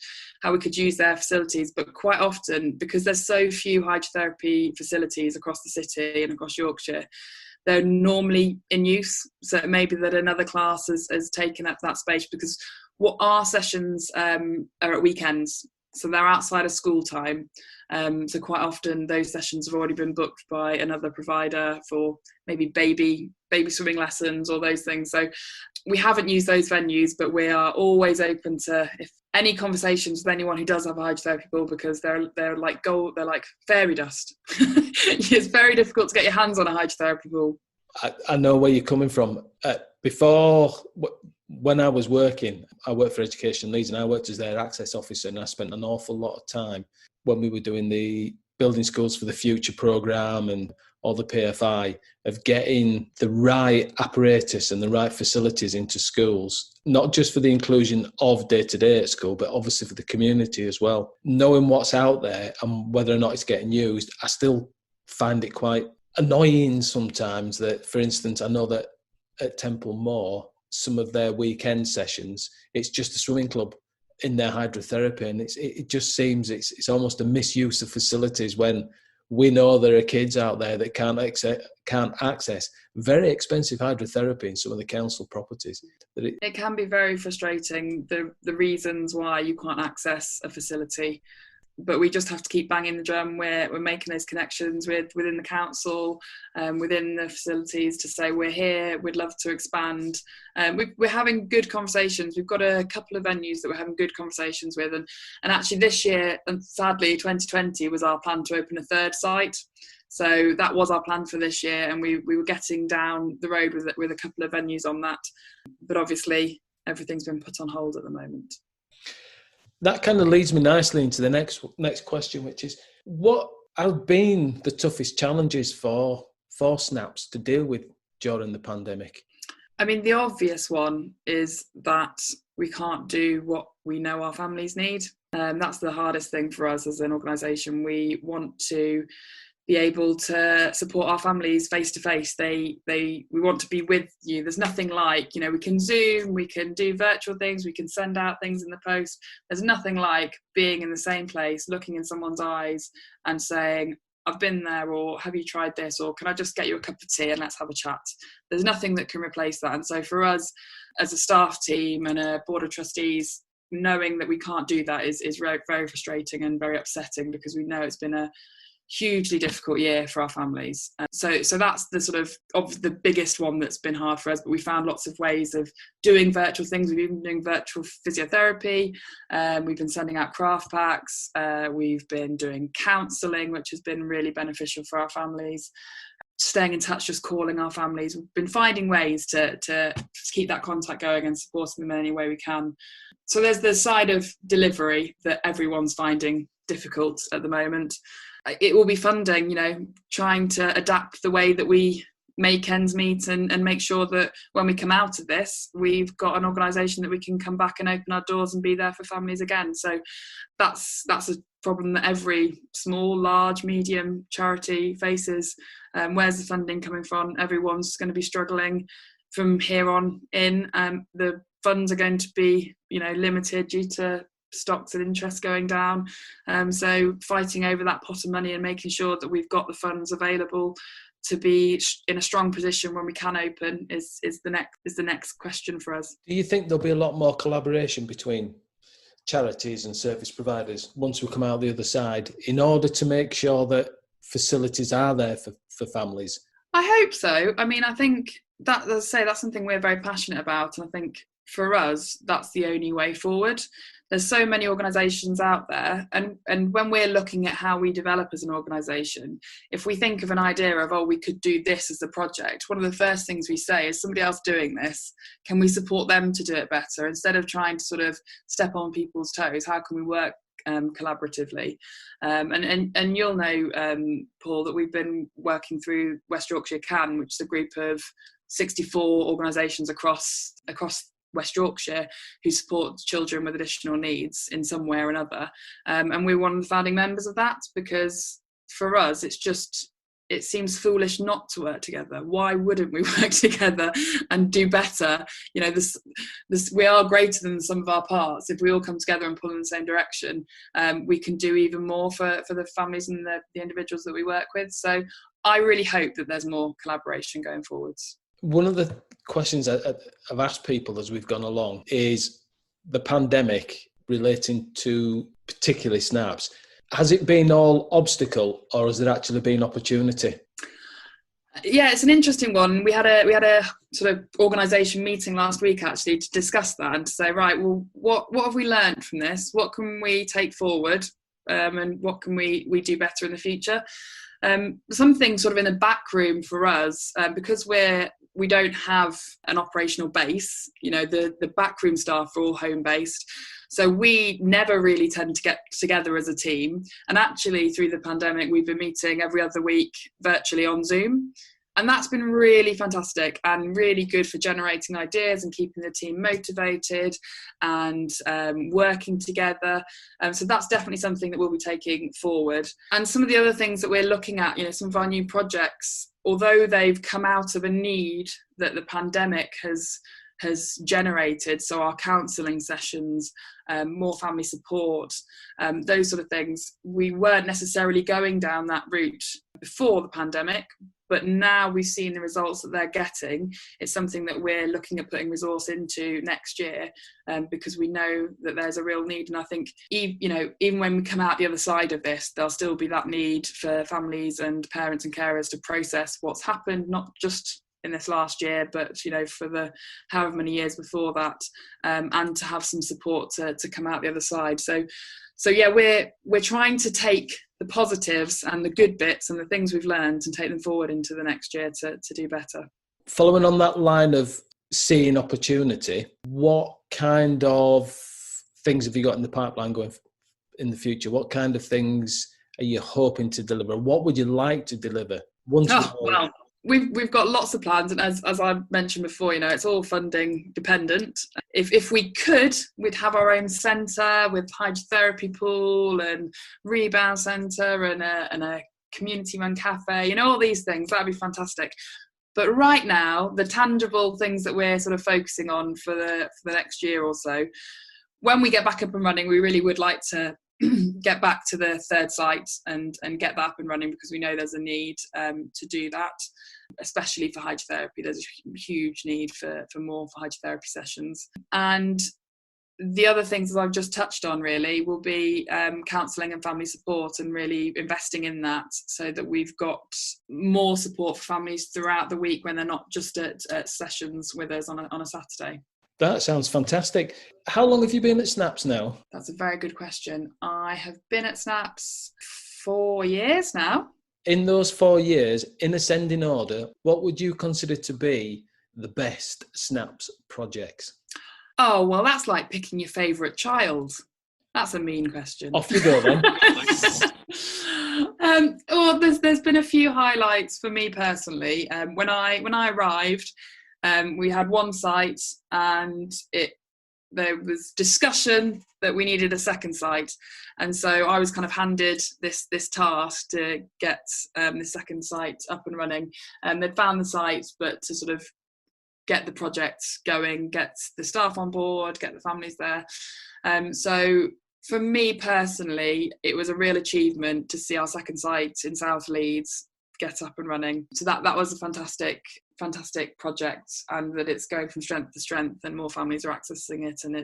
use their facilities. But quite often, because there's so few hydrotherapy facilities across the city and across Yorkshire, they're normally in use. So it may be that another class has taken up that space, because what our sessions are at weekends. So they're outside of school time. So quite often those sessions have already been booked by another provider for maybe baby swimming lessons or those things. So we haven't used those venues, but we are always open to any conversations with anyone who does have a hydrotherapy pool, because they're like gold, they're like fairy dust. It's very difficult to get your hands on a hydrotherapy pool. I know where you're coming from. Before, when I was working, I worked for Education Leeds and I worked as their access officer, and I spent an awful lot of time when we were doing the Building Schools for the Future programme and all the PFI, of getting the right apparatus and the right facilities into schools, not just for the inclusion of day-to-day at school, but obviously for the community as well. Knowing what's out there and whether or not it's getting used, I still find it quite annoying sometimes that, for instance, I know that at Temple Moor, some of their weekend sessions, it's just a swimming club in their hydrotherapy, and it just seems it's almost a misuse of facilities when we know there are kids out there that can't access very expensive hydrotherapy in some of the council properties. It can be very frustrating, the reasons why you can't access a facility. But we just have to keep banging the drum. We're making those connections within the council, within the facilities, to say we're here, we'd love to expand. We're having good conversations. We've got a couple of venues that we're having good conversations with. And actually this year, and sadly 2020, was our plan to open a third site. So that was our plan for this year, and we were getting down the road with a couple of venues on that. But obviously everything's been put on hold at the moment. That kind of leads me nicely into the next question, which is, what have been the toughest challenges for SNAPS to deal with during the pandemic? I mean, the obvious one is that we can't do what we know our families need. That's the hardest thing for us as an organisation. We want to be able to support our families face to face. We want to be with you. There's nothing like, we can Zoom, we can do virtual things, we can send out things in the post. There's nothing like being in the same place, looking in someone's eyes and saying, I've been there, or have you tried this, or can I just get you a cup of tea and let's have a chat? There's nothing that can replace that. And so for us as a staff team and a board of trustees, knowing that we can't do that is very, very frustrating and very upsetting, because we know it's been a hugely difficult year for our families. So that's the sort of the biggest one that's been hard for us, but we found lots of ways of doing virtual things. We've been doing virtual physiotherapy, we've been sending out craft packs, we've been doing counselling, which has been really beneficial for our families, staying in touch, just calling our families. We've been finding ways to keep that contact going and supporting them in any way we can. So there's the side of delivery that everyone's finding difficult at the moment. It will be funding, trying to adapt the way that we make ends meet and make sure that when we come out of this, we've got an organisation that we can come back and open our doors and be there for families again. So that's a problem that every small, large, medium charity faces. Where's the funding coming from? Everyone's going to be struggling from here on in. The funds are going to be, limited due to stocks and interest going down. So fighting over that pot of money and making sure that we've got the funds available to be in a strong position when we can open is the next question for us. Do you think there'll be a lot more collaboration between charities and service providers once we come out the other side, in order to make sure that facilities are there for families? I hope so. I mean, I think that, as I say, that's something we're very passionate about, and I think for us that's the only way forward. There's so many organisations out there, and when we're looking at how we develop as an organisation, if we think of an idea of, we could do this as a project, one of the first things we say is, somebody else doing this, can we support them to do it better? Instead of trying to sort of step on people's toes, how can we work collaboratively? And you'll know, Paul, that we've been working through West Yorkshire CAN, which is a group of 64 organisations across West Yorkshire who support children with additional needs in some way or another, and we're one of the founding members of that, because for us it seems foolish not to work together. Why wouldn't we work together and do better? This we are greater than the sum of our parts. If we all come together and pull in the same direction, we can do even more for the families and the individuals that we work with. So I really hope that there's more collaboration going forwards. One of the questions I've asked people as we've gone along is the pandemic relating to particularly SNAPS. Has it been all obstacle, or has there actually been opportunity? Yeah, it's an interesting one. We had a sort of organisation meeting last week actually to discuss that and to say, right, well, what have we learned from this? What can we take forward, and what can we do better in the future? Something sort of in the back room for us, because we don't have an operational base, the backroom staff are all home based. So we never really tend to get together as a team. And actually through the pandemic, we've been meeting every other week virtually on Zoom. And that's been really fantastic and really good for generating ideas and keeping the team motivated and working together. So that's definitely something that we'll be taking forward. And some of the other things that we're looking at, some of our new projects, although they've come out of a need that the pandemic has generated, so our counselling sessions, more family support, those sort of things, we weren't necessarily going down that route before the pandemic. But now we've seen the results that they're getting. It's something that we're looking at putting resource into next year, because we know that there's a real need. And I think, even when we come out the other side of this, there'll still be that need for families and parents and carers to process what's happened, not just in this last year, but for the however many years before that, and to have some support to come out the other side. So yeah, we're trying to take the positives and the good bits and the things we've learned and take them forward into the next year to do better. Following on that line of seeing opportunity, what kind of things have you got in the pipeline going in the future? What kind of things are you hoping to deliver? What would you like to deliver? We've got lots of plans, and as I mentioned before, it's all funding dependent. If we could, we'd have our own centre with hydrotherapy pool and rebound centre and a community run cafe, all these things. That'd be fantastic. But right now, the tangible things that we're sort of focusing on for the next year or so, when we get back up and running, we really would like to get back to the third site and get that up and running, because we know there's a need to do that, especially for hydrotherapy. There's a huge need for more hydrotherapy sessions. And the other things that I've just touched on really will be counselling and family support, and really investing in that so that we've got more support for families throughout the week when they're not just at sessions with us on a Saturday. That sounds fantastic. How long have you been at SNAPS now? That's a very good question. I have been at SNAPS 4 years now. In those 4 years, in ascending order, what would you consider to be the best SNAPS projects? Oh, well, that's like picking your favourite child. That's a mean question. Off you go then. There's been a few highlights for me personally. When I arrived, we had one site, and there was discussion that we needed a second site, and so I was kind of handed this task to get the second site up and running. They'd found the site, but to sort of get the project going, get the staff on board, get the families there. So for me personally, it was a real achievement to see our second site in South Leeds get up and running. So that was a fantastic project, and that it's going from strength to strength, and more families are accessing it, and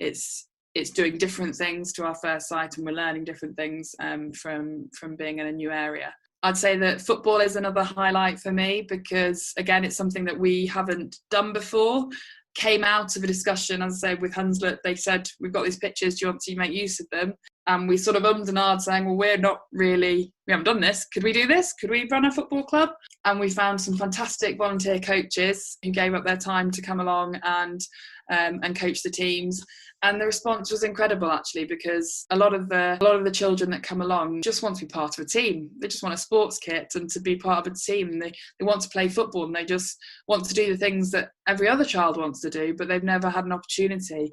it's doing different things to our first site, and we're learning different things from being in a new area. I'd say that football is another highlight for me, because again, it's something that we haven't done before. Came out of a discussion, as I say, with Hunslet. They said, we've got these pitches, do you want to make use of them? And we sort of ummed and ahed, saying, well, we haven't done this. Could we do this? Could we run a football club? And we found some fantastic volunteer coaches who gave up their time to come along and coach the teams. And the response was incredible, actually, because a lot of the children that come along just want to be part of a team. They just want a sports kit and to be part of a team. They want to play football, and they just want to do the things that every other child wants to do, but they've never had an opportunity.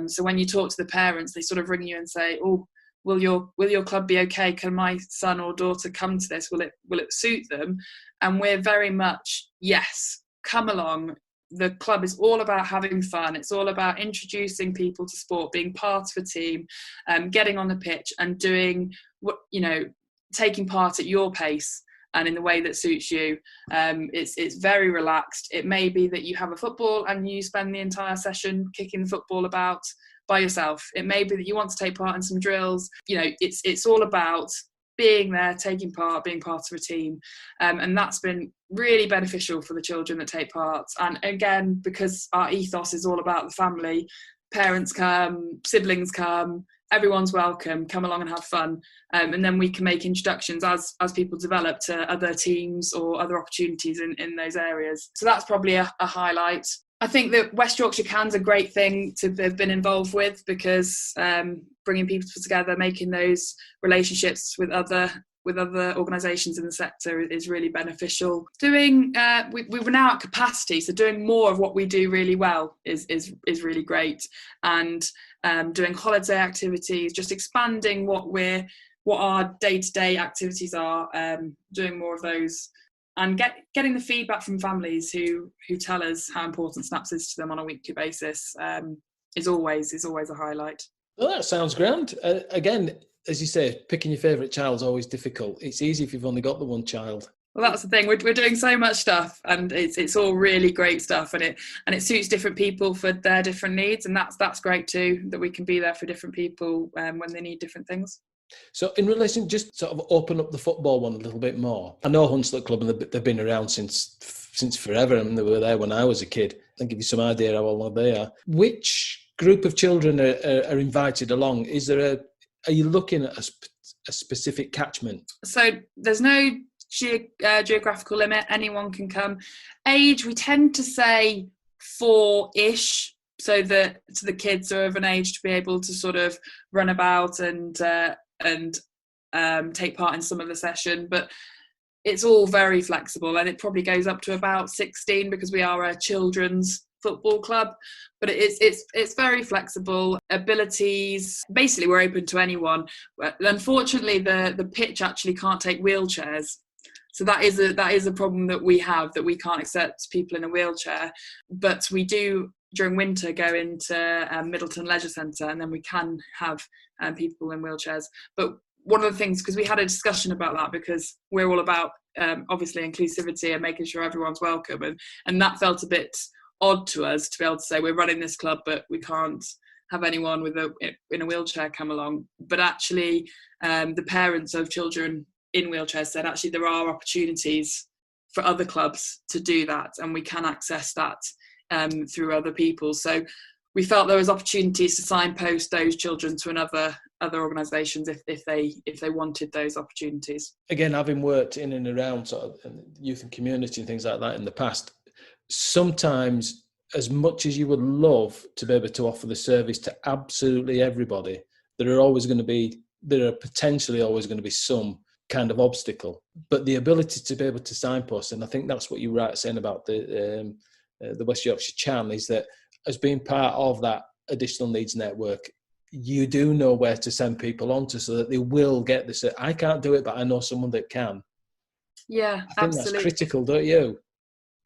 So when you talk to the parents, they sort of ring you and say, oh, will your club be okay? Can my son or daughter come to this? Will it suit them? And we're very much, yes, come along. The club is all about having fun. It's all about introducing people to sport, being part of a team, getting on the pitch and doing what, taking part at your pace and in the way that suits you. It's very relaxed. It may be that you have a football and you spend the entire session kicking the football about by yourself. It may be that you want to take part in some drills. It's all about being there, taking part, being part of a team. And that's been really beneficial for the children that take part. And again, because our ethos is all about the family, parents come, siblings come, everyone's welcome, come along and have fun. And then we can make introductions as people develop to other teams or other opportunities in those areas. So that's probably a highlight. I think that West Yorkshire Can's a great thing to have been involved with, because bringing people together, making those relationships with other organisations in the sector is really beneficial. Doing we were now at capacity, so doing more of what we do really well is really great, and doing holiday activities, just expanding what our day-to-day activities are, doing more of those, and getting the feedback from families who tell us how important SNAPS is to them on a weekly basis is always a highlight. Well, that sounds grand. Again, as you say, picking your favourite child is always difficult. It's easy if you've only got the one child. Well, that's the thing. We're doing so much stuff, and it's all really great stuff, and it suits different people for their different needs, and that's great too, that we can be there for different people when they need different things. So in relation, just sort of open up the football one a little bit more. I know Hunslet Club, and they've been around since forever. I mean, they were there when I was a kid. I'll give you some idea how old they are. Which group of children are invited along? Are you looking at a specific catchment? So there's no geographical limit. Anyone can come. Age, we tend to say 4-ish, so that the kids are of an age to be able to sort of run about and take part in some of the session. But it's all very flexible, and it probably goes up to about 16, because we are a children's football club. But it's very flexible. Abilities, basically, we're open to anyone. Unfortunately, the pitch actually can't take wheelchairs. So that is a problem that we have, that we can't accept people in a wheelchair. But we do, during winter, go into Middleton Leisure Centre, and then we can have people in wheelchairs. But one of the things, because we had a discussion about that, because we're all about obviously inclusivity and making sure everyone's welcome, and that felt a bit odd to us, to be able to say we're running this club but we can't have anyone in a wheelchair come along. But actually the parents of children in wheelchairs said actually there are opportunities for other clubs to do that, and we can access that through other people. So we felt there was opportunities to signpost those children to other organisations if they wanted those opportunities. Again, having worked in and around sort of youth and community and things like that in the past, sometimes, as much as you would love to be able to offer the service to absolutely everybody, there are potentially always going to be some kind of obstacle. But the ability to be able to signpost, and I think that's what you were right saying about the West Yorkshire Chan, is that as being part of that additional needs network, you do know where to send people onto, so that they will get this. I can't do it, but I know someone that can. Yeah, I think that's critical, don't you?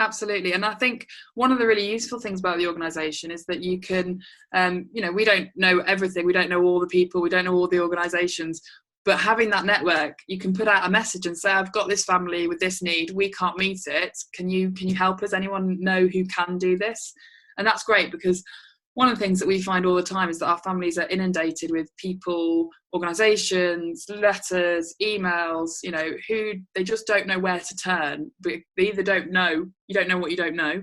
Absolutely. And I think one of the really useful things about the organisation is that you can, we don't know everything. We don't know all the people. We don't know all the organisations. But having that network, you can put out a message and say, I've got this family with this need. We can't meet it. Can you help us? Anyone know who can do this? And that's great, because one of the things that we find all the time is that our families are inundated with people, organisations, letters, emails, who they just don't know where to turn. They either don't know what you don't know,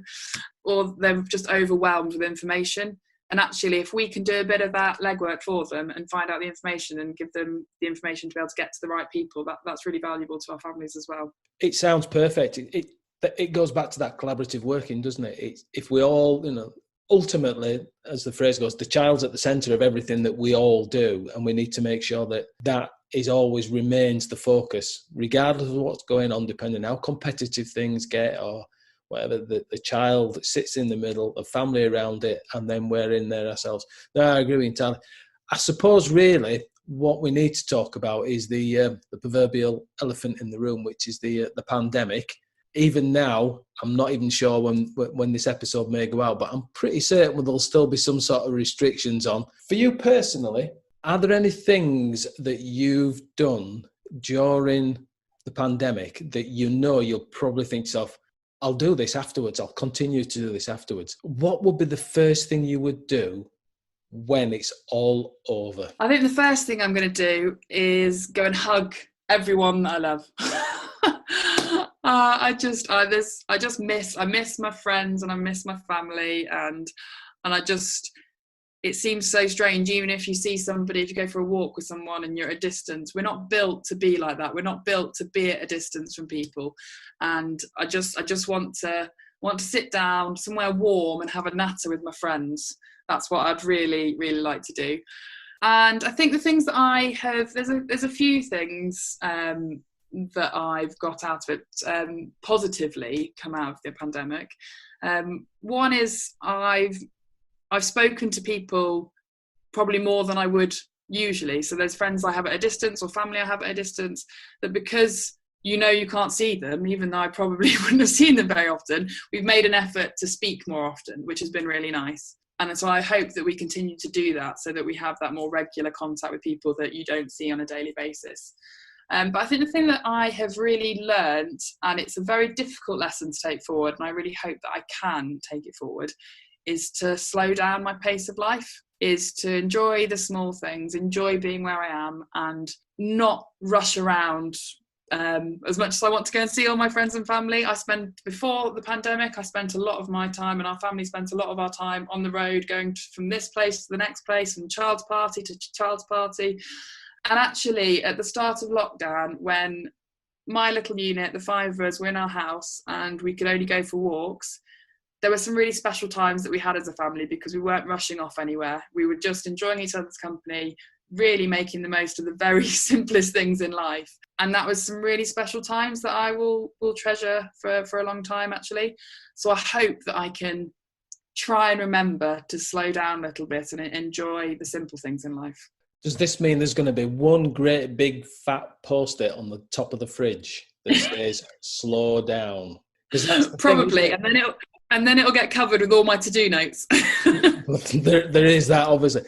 or they're just overwhelmed with information. And actually, if we can do a bit of that legwork for them and find out the information and give them the information to be able to get to the right people, that's really valuable to our families as well. It sounds perfect. It goes back to that collaborative working, doesn't it? If we all, ultimately, as the phrase goes, the child's at the centre of everything that we all do, and we need to make sure that is always remains the focus, regardless of what's going on, depending on how competitive things get or whatever. The child sits in the middle, the family around it, and then we're in there ourselves. No, I agree with you entirely. I suppose really what we need to talk about is the proverbial elephant in the room, which is the pandemic. Even now, I'm not even sure when this episode may go out, but I'm pretty certain there'll still be some sort of restrictions on. For you personally, are there any things that you've done during the pandemic that you'll probably think to yourself, I'll do this afterwards, I'll continue to do this afterwards? What would be the first thing you would do when it's all over? I think the first thing I'm going to do is go and hug everyone that I love. I miss my friends, and I miss my family, and it seems so strange, even if you see somebody, if you go for a walk with someone and you're at a distance, we're not built to be like that. We're not built to be at a distance from people. And I just want to want to sit down somewhere warm and have a natter with my friends. That's what I'd really, really like to do. And I think the things that I have, there's a few things that I've got out of it positively come out of the pandemic. One is I've spoken to people probably more than I would usually. So there's friends I have at a distance or family I have at a distance that, because you can't see them, even though I probably wouldn't have seen them very often, we've made an effort to speak more often, which has been really nice. And so I hope that we continue to do that so that we have that more regular contact with people that you don't see on a daily basis. But I think the thing that I have really learned, and it's a very difficult lesson to take forward, and I really hope that I can take it forward, is to slow down my pace of life, is to enjoy the small things, enjoy being where I am, and not rush around as much as I want to go and see all my friends and family. Before the pandemic, I spent a lot of my time, and our family spent a lot of our time on the road, going from this place to the next place, from child's party to child's party. And actually, at the start of lockdown, when my little unit, the 5 of us, were in our house and we could only go for walks, there were some really special times that we had as a family, because we weren't rushing off anywhere. We were just enjoying each other's company, really making the most of the very simplest things in life. And that was some really special times that I will treasure for a long time, actually. So I hope that I can try and remember to slow down a little bit and enjoy the simple things in life. Does this mean there's going to be one great big fat post-it on the top of the fridge that says "slow down"? Probably, and then it'll get covered with all my to-do notes. there is that, obviously.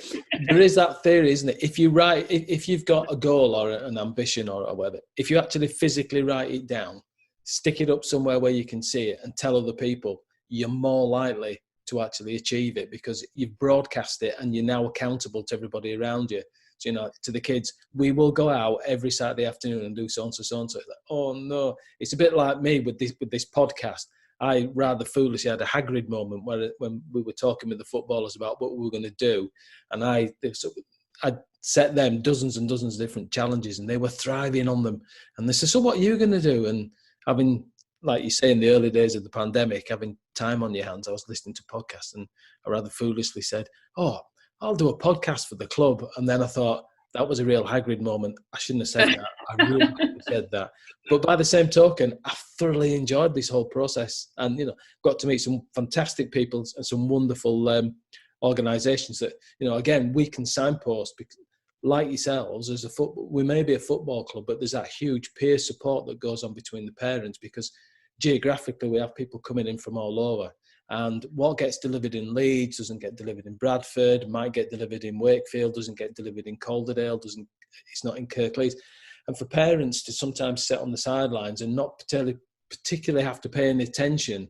There is that theory, isn't it? If you've got a goal or an ambition or whatever, if you actually physically write it down, stick it up somewhere where you can see it and tell other people, you're more likely to actually achieve it, because you've broadcast it and you're now accountable to everybody around you. So, to the kids, we will go out every Saturday afternoon and do so-and-so, so-and-so. Like, oh, no. It's a bit like me with this podcast. I rather foolishly had a Hagrid moment when we were talking with the footballers about what we were going to do. And I set them dozens and dozens of different challenges, and they were thriving on them. And they said, so what are you going to do? And having, like you say, in the early days of the pandemic, having time on your hands, I was listening to podcasts, and I rather foolishly said, oh, I'll do a podcast for the club. And then I thought, that was a real Hagrid moment. I shouldn't have said that. I really shouldn't have said that. But by the same token, I thoroughly enjoyed this whole process, and got to meet some fantastic people and some wonderful organisations that again we can signpost. Because, like yourselves, we may be a football club, but there's that huge peer support that goes on between the parents, because geographically we have people coming in from all over. And what gets delivered in Leeds doesn't get delivered in Bradford, might get delivered in Wakefield, doesn't get delivered in Calderdale, it's not in Kirklees. And for parents to sometimes sit on the sidelines and not particularly have to pay any attention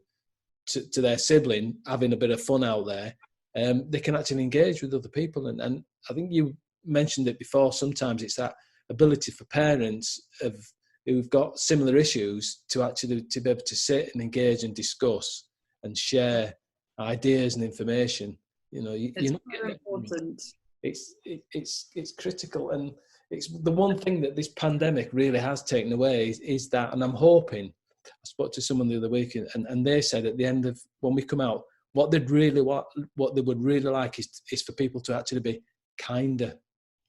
to their sibling having a bit of fun out there, they can actually engage with other people. And I think you mentioned it before, sometimes it's that ability for parents who've got similar issues to be able to sit and engage and discuss and share ideas and information. It's very important. It's critical, and it's the one thing that this pandemic really has taken away is that. And I'm hoping, I spoke to someone the other week, and they said at the end of when we come out, what they would really like is for people to actually be kinder,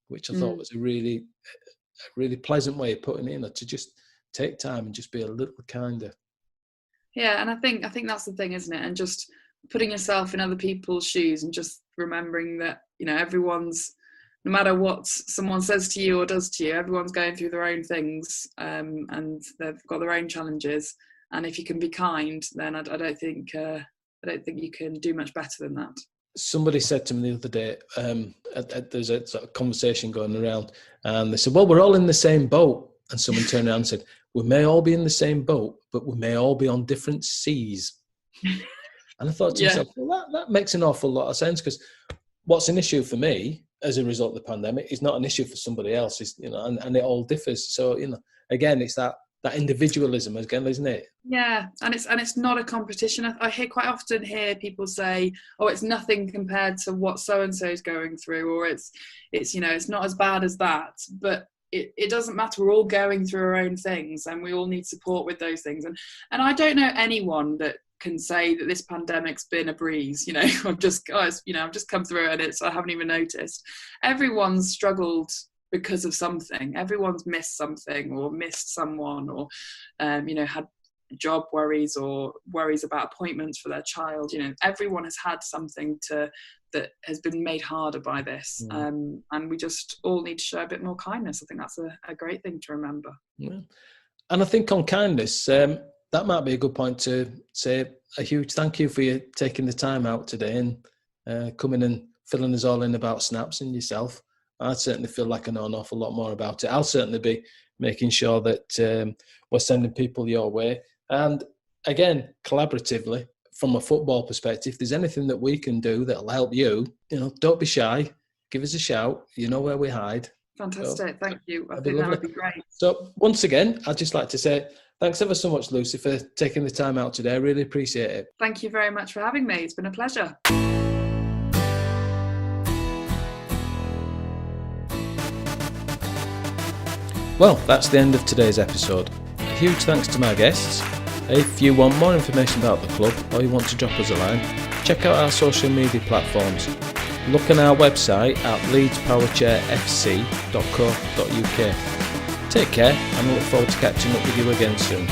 which I thought was a really pleasant way of putting it in, to just take time and just be a little kinder. Yeah, and I think that's the thing, isn't it? And just putting yourself in other people's shoes and just remembering that, everyone's, no matter what someone says to you or does to you, everyone's going through their own things, and they've got their own challenges. And if you can be kind, then I don't think you can do much better than that. Somebody said to me the other day, there's a sort of conversation going around, and they said, well, we're all in the same boat. And someone turned around and said, we may all be in the same boat, but we may all be on different seas. And I thought to myself, well, that makes an awful lot of sense, because what's an issue for me as a result of the pandemic is not an issue for somebody else, and it all differs. So, again, it's that individualism again, isn't it? Yeah, and it's not a competition. I quite often hear people say, oh, it's nothing compared to what so-and-so is going through, or it's not as bad as that. But it doesn't matter. We're all going through our own things, and we all need support with those things. And I don't know anyone that can say that this pandemic's been a breeze. I've just come through it and I haven't even noticed. Everyone's struggled because of something. Everyone's missed something or missed someone, or had job worries or worries about appointments for their child. Everyone has had something that has been made harder by this, and we just all need to show a bit more kindness. I think that's a great thing to remember. Yeah. And I think on kindness, that might be a good point to say a huge thank you for you taking the time out today and coming and filling us all in about SNAPS and yourself. I certainly feel like I know an awful lot more about it. I'll certainly be making sure that we're sending people your way. And again, collaboratively, from a football perspective, if there's anything that we can do that'll help you, don't be shy. Give us a shout. You know where we hide. Fantastic. Thank you. I think that would be great. So once again, I'd just like to say thanks ever so much, Lucy, for taking the time out today. I really appreciate it. Thank you very much for having me. It's been a pleasure. Well, that's the end of today's episode. A huge thanks to my guests. If you want more information about the club or you want to drop us a line, check out our social media platforms. Look on our website at leedspowerchairfc.co.uk. Take care and I look forward to catching up with you again soon.